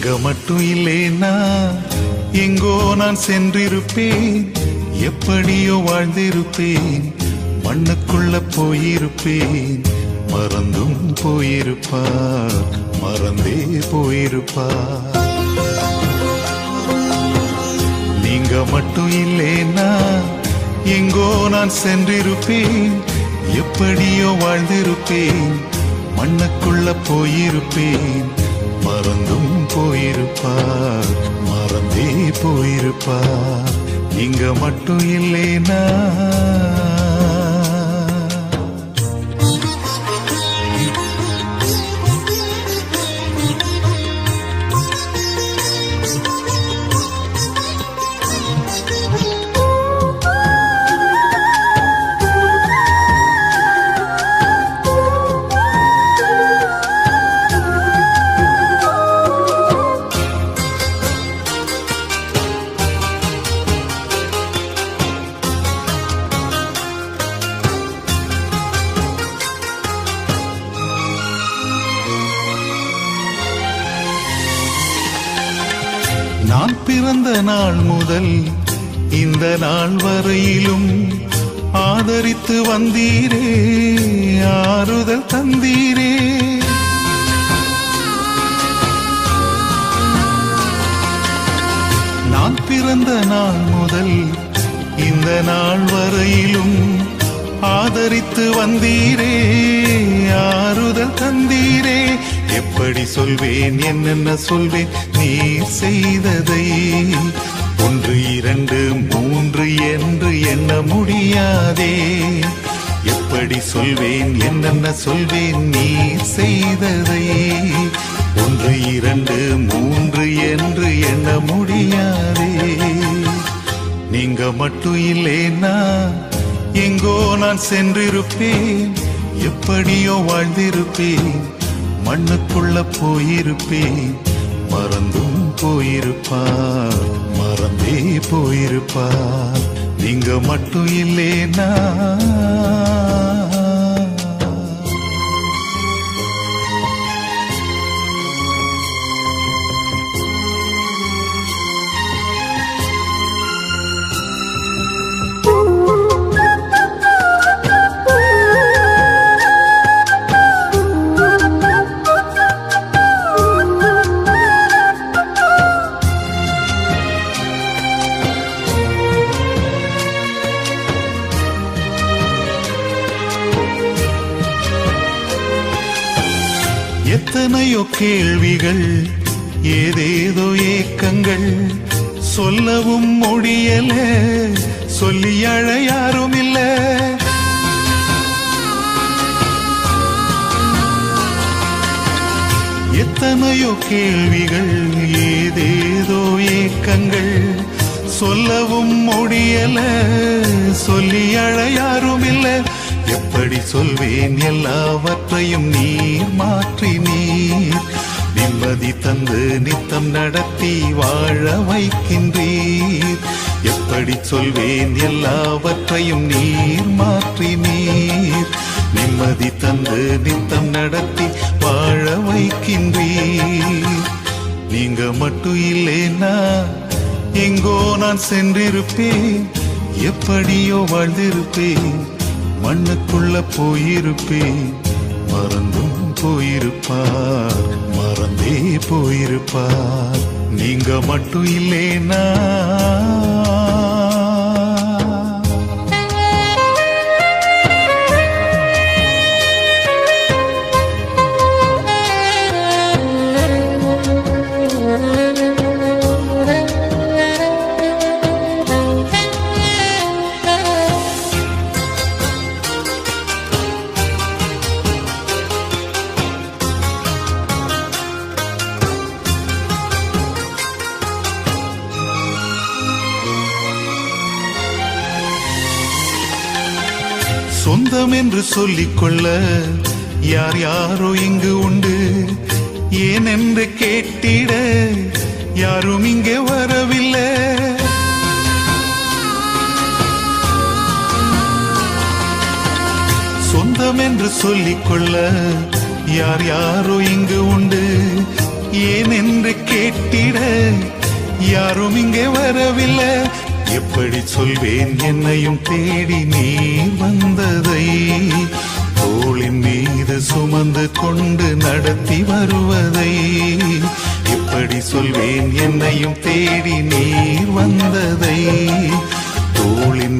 நீங்க மட்டும் இல்லேனா எங்கோ நான் சென்றிருப்பேன், எப்படியோ வாழ்ந்திருப்பேன், மண்ணுக்குள்ள போயிருப்பேன். மறந்தும் போயிருப்பார், மறந்தே போயிருப்பார். நீங்க மட்டும் இல்லேனா எங்கோ நான் சென்றிருப்பேன், எப்படியோ வாழ்ந்திருப்பேன், மண்ணுக்குள்ள போயிருப்பேன். மறந்தும் போயிருப்பார், மறந்தே போயிருப்பார். நீங்க மட்டும் இல்லேனா நான் பிறந்த நாள் முதல் இந்த நாள் வரையிலும் ஆதரித்து வந்தீரே, ஆறுதல் தந்தீரே. நான் பிறந்த நாள் முதல் இந்த நாள் வரையிலும் ஆதரித்து வந்தீரே, ஆறுதல் தந்தீரே. எப்படி சொல்வேன், என்னென்ன சொல்வேன் நீர் செய்ததை? 1 2 3 என்று எண்ண முடியாதே. எப்படி சொல்வேன், என்னென்ன சொல்வேன் நீர் செய்ததை? 1 2 3 என்று எண்ண முடியாதே. நீங்க மட்டும் இல்லேனா எங்கோ நான் சென்றிருப்பேன், எப்படியோ வாழ்ந்திருப்பேன், மண்ணுக்குள்ள போயிருப்பேன். மறந்தும் போயிருப்பார், மறந்தே போயிருப்பார். நீங்க மட்டும் இல்லேனா எத்தனையோ கேள்விகள், ஏதேதோ ஏக்கங்கள், சொல்லவும் முடியல, சொல்லி அழ யாரும் இல்ல. எத்தனையோ கேள்விகள், ஏதேதோ ஏக்கங்கள், சொல்லவும் முடியல, சொல்லி அழ யாரும் இல்ல. எப்படி சொல்வேன், எல்லாவற்றையும் நீர் மாற்றி நீர் நிம்மதி தந்து நித்தம் நடத்தி வாழ வைக்கின்றீர். எப்படி சொல்வேன், எல்லாவற்றையும் நீர் மாற்றி நீர் நிம்மதி தந்து நித்தம் நடத்தி வாழ வைக்கின்றீர். நீங்க மட்டும் இல்லேனா எங்கோ நான் சென்றிருப்பேன், எப்படியோ வாழ்ந்திருப்பேன், மண்ணுக்குள்ள போயிருப்பேன். மறந்தும் போயிருப்பார், மறந்தே போயிருப்பார். நீங்க மட்டும் இல்லேனா சொந்தம் என்று சொல்லிக்கொள்ள யார் யாரோ இங்கு உண்டு, ஏனென்று கேட்டிட யாரும் இங்கே வரவில்லை. சொந்தம் என்று சொல்லிக்கொள்ள யார் யாரோ இங்கு உண்டு, ஏன் என்று கேட்டிட யாரும் இங்கே வரவில்லை. எப்படி சொல்வேன் என்னையும் தேடி நீ வந்ததை, தோளின் மீது சுமந்து கொண்டு நடத்தி வருவதை. எப்படி சொல்வேன் என்னையும் தேடி நீ வந்ததை, தோளின்